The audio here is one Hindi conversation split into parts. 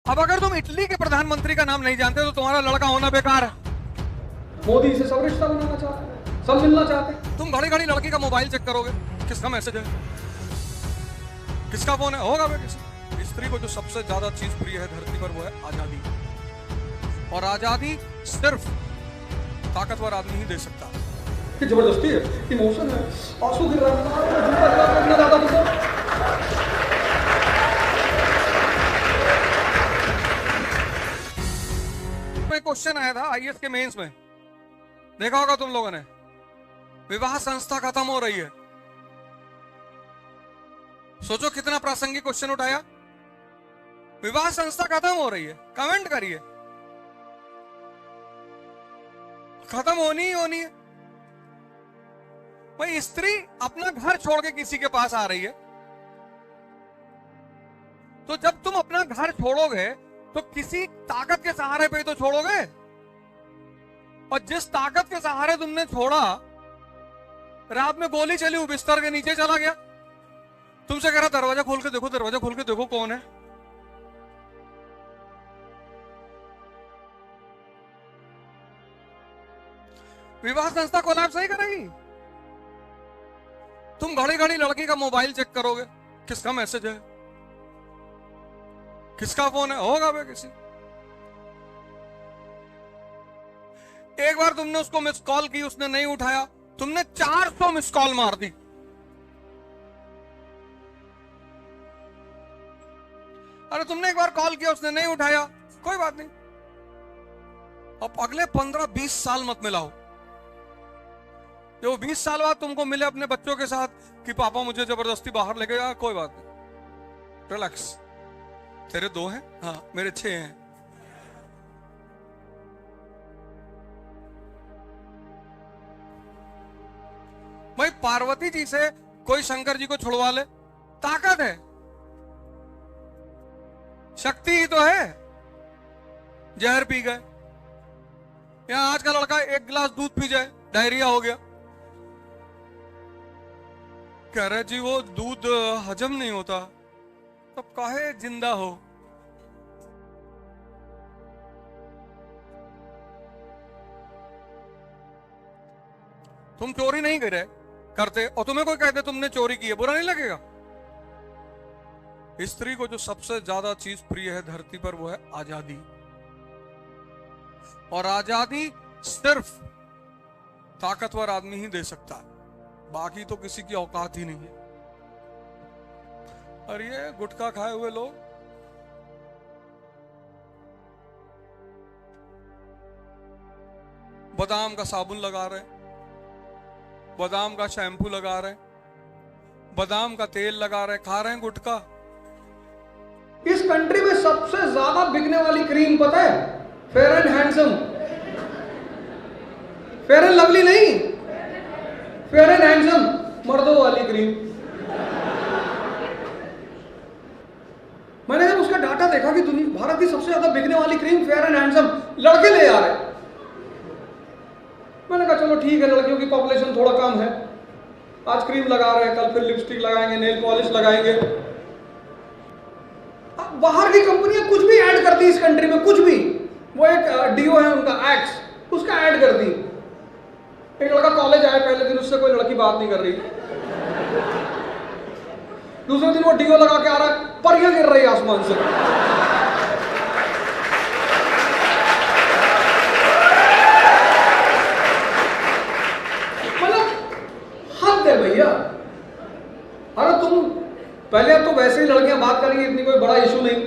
अब अगर तुम इटली के प्रधानमंत्री का नाम नहीं जानते तो तुम्हारा लड़का होना बेकार है। मोदी से सब रिश्ता बनाना चाहते हैं, सब मिलना चाहते हैं। तुम घड़ी घड़ी लड़की का मोबाइल चेक करोगे, किसका मैसेज है, किसका फोन है, होगा भाई किसी। स्त्री को जो सबसे ज्यादा चीज प्रिय है धरती पर वो है आजादी, और आजादी सिर्फ ताकतवर आदमी ही दे सकता है। कि जबरदस्ती है, इमोशन है, आंसू गिर रहा है। क्वेश्चन आया था आईएएस के मेंस में, देखा होगा तुम लोगों ने। विवाह संस्था खत्म हो रही है, सोचो कितना प्रासंगिक क्वेश्चन उठाया। विवाह संस्था खत्म हो रही है, कमेंट करिए। खत्म होनी ही होनी है भाई। स्त्री अपना घर छोड़ के किसी के पास आ रही है, तो जब तुम अपना घर छोड़ोगे तो किसी ताकत के सहारे पे तो छोड़ोगे, और जिस ताकत के सहारे तुमने छोड़ा, रात में गोली चली, वो बिस्तर के नीचे चला गया, तुमसे कह रहा दरवाजा खोल के देखो, दरवाजा खोल के देखो कौन है। विवाह संस्था कोलैप्स नहीं करेगी। तुम घड़ी घड़ी लड़की का मोबाइल चेक करोगे, किसका मैसेज है, किसका फोन है, होगा भाई किसी। एक बार तुमने उसको मिस कॉल की, उसने नहीं उठाया, तुमने 400 मिस कॉल मार दी। अरे तुमने एक बार कॉल किया, उसने नहीं उठाया, कोई बात नहीं, अब अगले 15-20 साल मत मिलाओ। जो 20 साल बाद तुमको मिले अपने बच्चों के साथ कि पापा मुझे जबरदस्ती बाहर लेके गया, कोई बात नहीं, रिलैक्स। तेरे 2 हैं, हाँ मेरे 6 हैं। भाई पार्वती जी से कोई शंकर जी को छुड़वा ले, ताकत है, शक्ति ही तो है। जहर पी गए, यहां आज का लड़का 1 गिलास दूध पी जाए, डायरिया हो गया, कह रहे जी वो दूध हजम नहीं होता, तब काहे जिंदा हो। तुम चोरी नहीं करते और तुम्हें कोई कहते तुमने चोरी की है, बुरा नहीं लगेगा। स्त्री को जो सबसे ज्यादा चीज प्रिय है धरती पर वो है आजादी, और आजादी सिर्फ ताकतवर आदमी ही दे सकता है, बाकी तो किसी की औकात ही नहीं है। और ये गुटखा खाए हुए लोग बादाम का साबुन लगा रहे, बादाम का शैम्पू लगा रहे, बादाम का तेल लगा रहे, खा रहे हैं गुटखा। इस कंट्री में सबसे ज्यादा बिकने वाली क्रीम पता है? Fair and handsome. Fair and lovely नहीं, फेयर एंड हैंडसम, मर्दों वाली क्रीम। मैंने जब उसका डाटा देखा कि दुनिया भारत की सबसे ज्यादा बिकने वाली क्रीम फेयर एंड हैंडसम, लड़के ले आ रहे। मैंने कहा चलो ठीक है, लड़कियों की पॉपुलेशन थोड़ा कम है, आज क्रीम लगा रहे हैं, कल फिर लिपस्टिक लगाएंगे, नेल पॉलिश लगाएंगे। बाहर की कंपनियां कुछ भी ऐड करती है इस कंट्री में, कुछ भी। वो एक डीओ है उनका एक्स, उसका ऐड कर दी। एक लड़का कॉलेज आया, पहले दिन उससे कोई लड़की बात नहीं कर रही, दूसरे दिन वो डीओ लगा के आ रहा है, परियां गिर रही है आसमान से। मतलब हद है भैया। अरे तुम पहले तो वैसे ही लड़कियां बात करेंगी, इतनी कोई बड़ा इशू नहीं,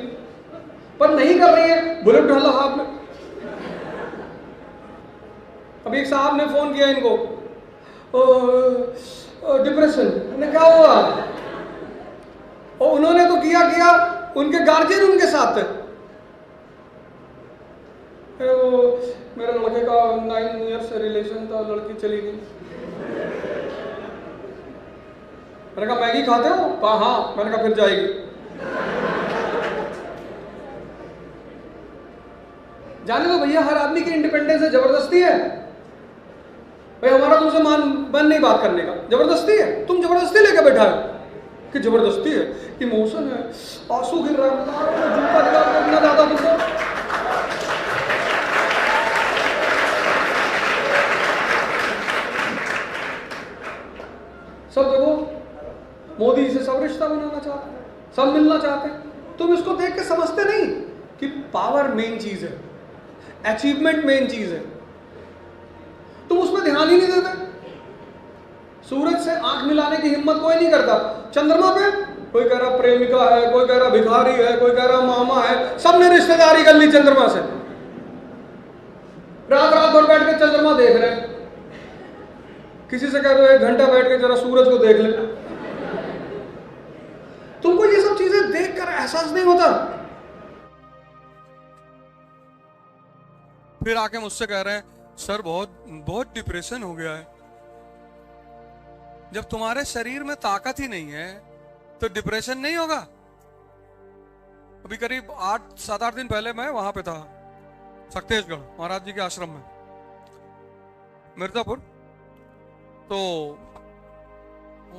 पर नहीं कर रही है, बुलेट ढाला हाथ में। अभी एक साहब ने फोन किया इनको, डिप्रेशन, क्या हुआ? और उन्होंने तो किया, उनके गार्जियन उनके साथ थे। वो मेरे लड़के का 9 ईयर से रिलेशन था, लड़की चली गई। मैंने कहा मैगी खाते हो? कहा हाँ। मैंने कहा फिर जाएगी। जाने दो भैया, हर आदमी की इंडिपेंडेंस है, जबरदस्ती है भाई। हमारा तुमसे मन नहीं बात करने का, जबरदस्ती है। तुम जबरदस्ती लेके बैठा है कि जबरदस्ती है, इमोशन है, आंसू गिर रहा है, जूता लगा के इतना ज्यादा सब मिलना चाहते हैं। तुम इसको देख के समझते नहीं कि पावर मेन चीज है, अचीवमेंट मेन चीज है, तुम उस पर ध्यान ही नहीं देते। सूरज से आंख मिलाने की हिम्मत कोई नहीं करता। चंद्रमा पे कोई कह रहा प्रेमिका है, कोई कह रहा भिखारी है, कोई कह रहा मामा है, सबने रिश्तेदारी कर ली चंद्रमा से। रात रात भर बैठ के चंद्रमा देख रहे हैं। किसी से कह दो 1 घंटा बैठ के जरा सूरज को देख ले। तुमको ये सब चीजें देखकर एहसास नहीं होता। फिर आके मुझसे कह रहे हैं सर बहुत बहुत डिप्रेशन हो गया है। जब तुम्हारे शरीर में ताकत ही नहीं है तो डिप्रेशन नहीं होगा। अभी करीब 7-8 दिन पहले मैं वहां पे था, सक्तेशगढ़ महाराज जी के आश्रम में, मिर्जापुर। तो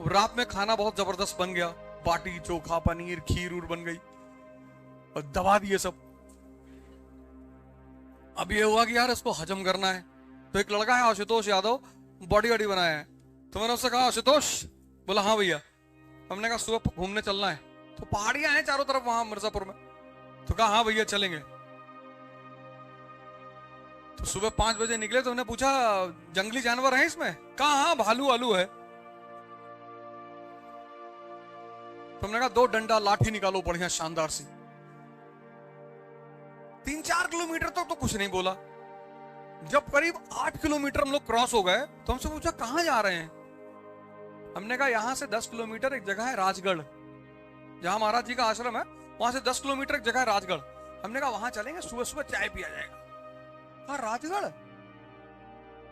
रात में खाना बहुत जबरदस्त बन गया, बाटी चोखा पनीर खीर उर बन गई और दबा दिए सब। अब ये हुआ कि यार इसको हजम करना है। तो एक लड़का है आशुतोष यादव, बॉडी वॉडी बनाया है। तो मैंने उससे कहा आशुतोष, बोला हाँ भैया। हमने कहा सुबह घूमने चलना है, तो पहाड़ियां हैं चारों तरफ वहां मिर्जापुर में। तो कहा हाँ भैया चलेंगे। तो सुबह 5 बजे निकले। तो उन्हें पूछा जंगली जानवर है इसमें? कहा हाँ भालू आलू है। तो हमने कहा 2 डंडा लाठी निकालो बढ़िया शानदार सी। 3-4 किलोमीटर तक तो कुछ नहीं बोला। जब करीब 8 किलोमीटर हम लोग क्रॉस हो गए तो हमसे पूछा कहां जा रहे हैं? हमने कहा यहां से 10 किलोमीटर एक जगह है राजगढ़, जहां महाराज जी का आश्रम है, वहां से 10 किलोमीटर एक जगह है राजगढ़। हमने कहा वहां चलेंगे, सुबह सुबह चाय पिया जाएगा। हाँ राजगढ़?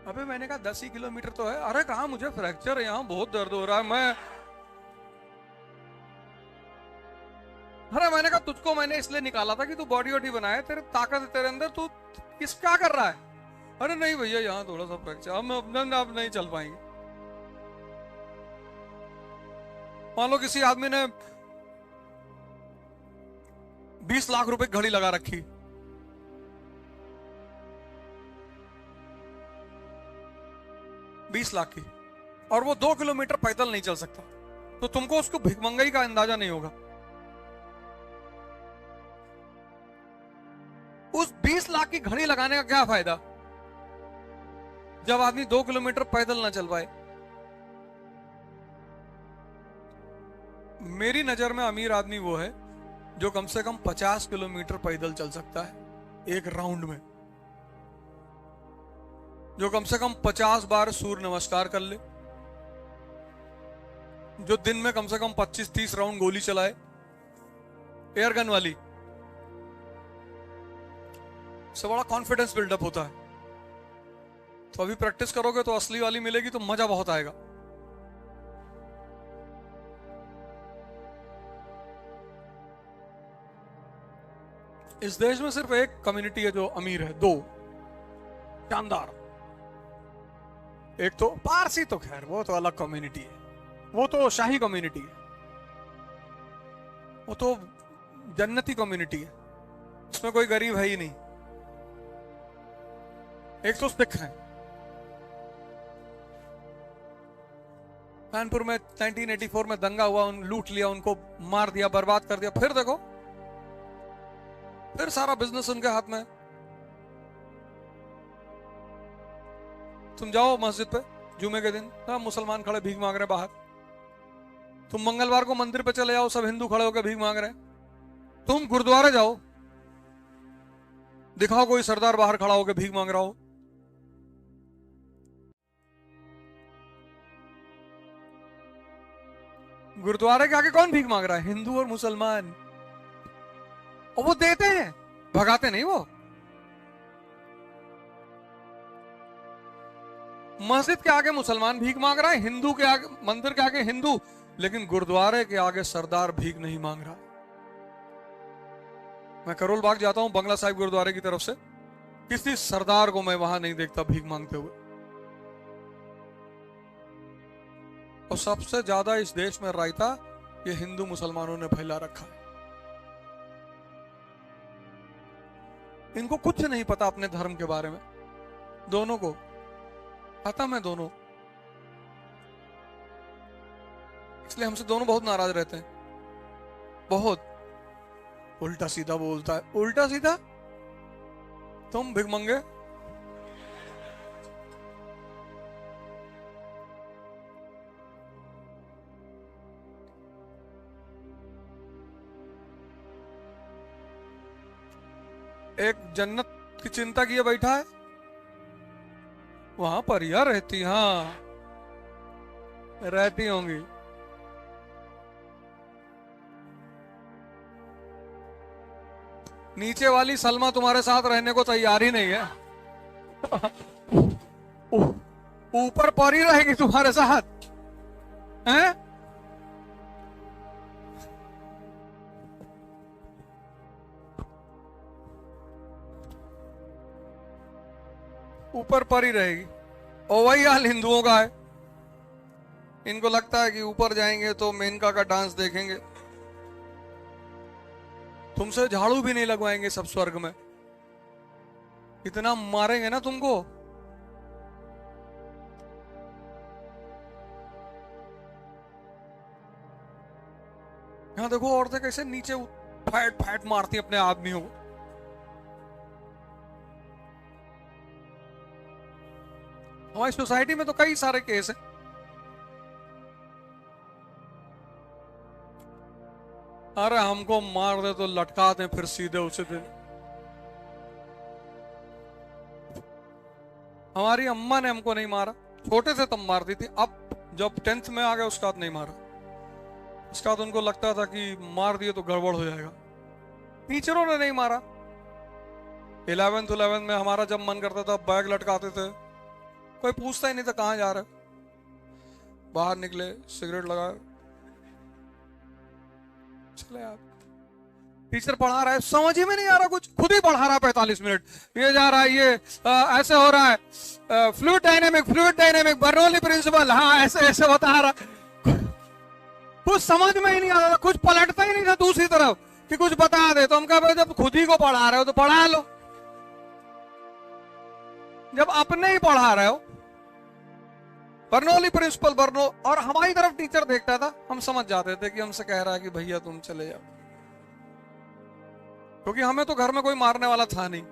अबे मैंने कहा 10 ही किलोमीटर तो है। अरे कहा मुझे फ्रैक्चर है, यहाँ बहुत दर्द हो रहा है। मैंने कहा तुझको मैंने इसलिए निकाला था कि तू बॉडी वॉडी बनाए, तेरे ताकत है तेरे अंदर, तू किस क्या कर रहा है? अरे नहीं भैया यहाँ थोड़ा सा फ्रैक्चर, हम अब नहीं चल पाएंगे। मान लो किसी आदमी ने 20 लाख रुपए घड़ी लगा रखी, 20 लाख की, और वो 2 किलोमीटर पैदल नहीं चल सकता, तो तुमको उसको भिखमंगाई का अंदाजा नहीं होगा। उस 20 लाख की घड़ी लगाने का क्या फायदा जब आदमी 2 किलोमीटर पैदल ना चल पाए? मेरी नजर में अमीर आदमी वो है जो कम से कम 50 किलोमीटर पैदल चल सकता है एक राउंड में, जो कम से कम 50 बार सूर्य नमस्कार कर ले, जो दिन में कम से कम 25-30 राउंड गोली चलाए एयर गन वाली। इससे बड़ा कॉन्फिडेंस बिल्डअप होता है। तो अभी प्रैक्टिस करोगे तो असली वाली मिलेगी, तो मजा बहुत आएगा। इस देश में सिर्फ एक कम्युनिटी है जो अमीर है, 2 शानदार। एक तो पारसी, तो खैर वो तो अलग कम्युनिटी है, वो तो शाही कम्युनिटी है, वो तो जन्नती कम्युनिटी है, उसमें कोई गरीब है ही नहीं। एक तो सिख है। कानपुर में 1984 में दंगा हुआ, उन लूट लिया, उनको मार दिया, बर्बाद कर दिया। फिर देखो, फिर सारा बिजनेस उनके हाथ में। तुम जाओ मस्जिद पे जुमे के दिन, सब मुसलमान खड़े भीख मांग रहे बाहर। तुम मंगलवार को मंदिर पे चले जाओ, सब हिंदू खड़े होकर भीख मांग रहे हैं। तुम गुरुद्वारे जाओ, दिखाओ कोई सरदार बाहर खड़ा होकर भीख मांग रहा हो। गुरुद्वारे के आगे कौन भीख मांग रहा है? हिंदू और मुसलमान। और वो देते हैं, भगाते नहीं। वो मस्जिद के आगे मुसलमान भीख मांग रहा है, हिंदू के आगे, मंदिर के आगे हिंदू, लेकिन गुरुद्वारे के आगे सरदार भीख नहीं मांग रहा। मैं करोल बाग जाता हूं बंगला साहिब गुरुद्वारे की तरफ से, किसी सरदार को मैं वहां नहीं देखता भीख मांगते हुए। और सबसे ज्यादा इस देश में रायता ये हिंदू मुसलमानों ने फैला रखा है। इनको कुछ नहीं पता अपने धर्म के बारे में। दोनों को खत्म है, दोनों। इसलिए हमसे दोनों बहुत नाराज रहते हैं। बहुत उल्टा सीधा बोलता है। उल्टा सीधा? तुम भिखमंगे। एक जन्नत की चिंता किए बैठा है, वहां परियां रहती, हाँ रहती होंगी। नीचे वाली सलमा तुम्हारे साथ रहने को तैयार ही नहीं है। ऊपर परी रहेगी तुम्हारे साथ, हैं? ऊपर परी रहेगी। और वही हाल हिंदुओं का है। इनको लगता है कि ऊपर जाएंगे तो मेनका का डांस देखेंगे, तुमसे झाड़ू भी नहीं लगवाएंगे सब स्वर्ग में, इतना मारेंगे ना तुमको। यहां देखो औरतें कैसे नीचे फैट फैट मारती अपने आदमियों को। हमारी सोसाइटी में तो कई सारे केस हैं। अरे हमको मार दे तो लटका दे फिर सीधे उसी दिन। हमारी अम्मा ने हमको नहीं मारा, छोटे से तब मारती थी, अब जब 10th में आ गए उसके बाद नहीं मारा। उसके बाद उनको लगता था कि मार दिए तो गड़बड़ हो जाएगा। टीचरों ने नहीं मारा। 11th में हमारा जब मन करता था बैग लटकाते थे, कोई पूछता ही नहीं था कहां जा रहे। बाहर निकले, सिगरेट लगाए, चले आप। टीचर पढ़ा रहा है, समझ ही में नहीं आ रहा कुछ, खुद ही पढ़ा रहा है 45 मिनट। ये जा रहा है, ये ऐसे हो रहा है, फ्लूइड डायनेमिक बर्नौली प्रिंसिपल, हाँ ऐसे ऐसे बता रहा। कुछ समझ में ही नहीं आ रहा, कुछ पलटता ही नहीं था दूसरी तरफ कि कुछ बता दे। तो हम कहा जब खुद ही को पढ़ा रहे हो तो पढ़ा लो। जब अपने ही पढ़ा रहे हो, बर्नौली प्रिंसिपल बर्नो, और हमारी तरफ टीचर देखता था, हम समझ जाते थे कि हमसे कह रहा है कि भैया तुम चले जाओ, क्योंकि हमें तो घर में कोई मारने वाला था नहीं।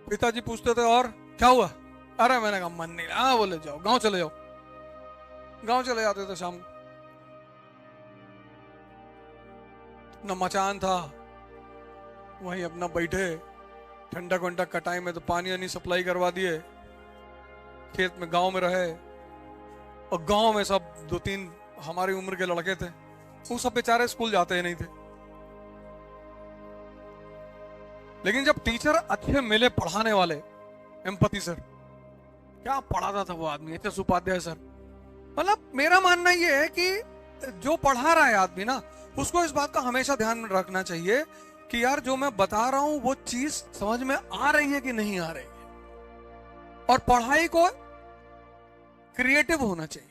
पिताजी पूछते थे और क्या हुआ, अरे मैंने कहा मन नहीं, हाँ बोले जाओ गांव चले जाओ। गांव चले जाते थे शाम को, न मचान था, वहीं अपना बैठे, ठंडा वंडा कटाई में तो पानी वानी सप्लाई करवा दिए, खेत में गांव में रहे। और गांव में सब 2-3 हमारी उम्र के लड़के थे, वो सब बेचारे स्कूल जाते ही नहीं थे। लेकिन जब टीचर अच्छे मिले पढ़ाने वाले, एम्पैथी सर, क्या पढ़ाता था वो आदमी, एच एस उपाध्याय सर। मतलब मेरा मानना ये है कि जो पढ़ा रहा है आदमी ना, उसको इस बात का हमेशा ध्यान रखना चाहिए कि यार जो मैं बता रहा हूं वो चीज समझ में आ रही है कि नहीं आ रही है। और पढ़ाई को क्रिएटिव होना चाहिए।